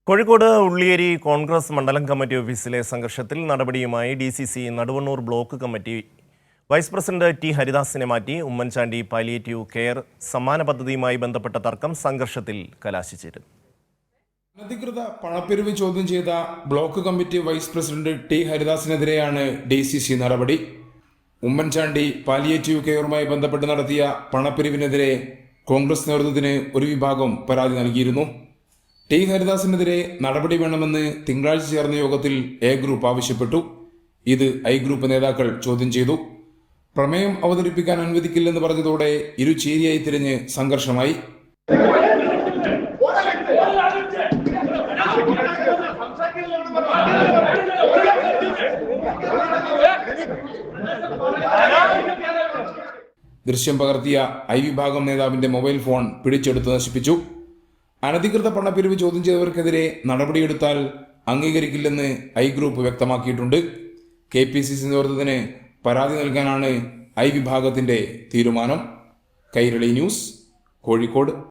കോഴിക്കോട് ഉള്ളിയേരി കോൺഗ്രസ് മണ്ഡലം കമ്മിറ്റി ഓഫീസിലെ സംഘർഷത്തിൽ നടപടിയുമായി DCC Naduvannur block committee vice president T ഹരിദാസിനെ മാറ്റി. ഉമ്മൻചാണ്ടി പാലിയേറ്റീവ് കെയർ സമ്മാന പദ്ധതിയുമായി ബന്ധപ്പെട്ട തർക്കം സംഘർഷത്തിൽ കലാശിച്ചിരുന്നു. അനധികൃത പണപ്പിരിവ് ചോദ്യം ചെയ്ത block committee vice president T ഹരിദാസിനെതിരെയാണ് DCC നടപടി. ഉമ്മൻചാണ്ടി പാലിയേറ്റീവ് കെയറുമായി ബന്ധപ്പെട്ട് നടത്തിയ പണപ്പിരിവിനെതിരെ കോൺഗ്രസ് നേതൃത്വത്തിന് ഒരു വിഭാഗം പരാതി നൽകിയിരുന്നു. ടി ഹരിദാസിനെതിരെ നടപടി വേണമെന്ന് തിങ്കളാഴ്ച ചേർന്ന യോഗത്തിൽ എ ഗ്രൂപ്പ് ആവശ്യപ്പെട്ടു. ഇത് ഐ ഗ്രൂപ്പ് നേതാക്കൾ ചോദ്യം ചെയ്തു. പ്രമേയം അവതരിപ്പിക്കാൻ അനുവദിക്കില്ലെന്ന് പറഞ്ഞതോടെ ഇരുചേരിയായി തിരിഞ്ഞ് സംഘർഷമായി. ദൃശ്യം പകർത്തിയ ഐ വിഭാഗം നേതാവിന്റെ മൊബൈൽ ഫോൺ പിടിച്ചെടുത്ത് നശിപ്പിച്ചു. അനധികൃത പണപ്പിരിവ് ചോദ്യം ചെയ്തവർക്കെതിരെ നടപടിയെടുത്താൽ അംഗീകരിക്കില്ലെന്ന് ഐ ഗ്രൂപ്പ് വ്യക്തമാക്കിയിട്ടുണ്ട്. KPCC നേതൃത്വത്തിന് പരാതി നൽകാനാണ് ഐ വിഭാഗത്തിന്റെ തീരുമാനം. കൈരളി ന്യൂസ്, കോഴിക്കോട്.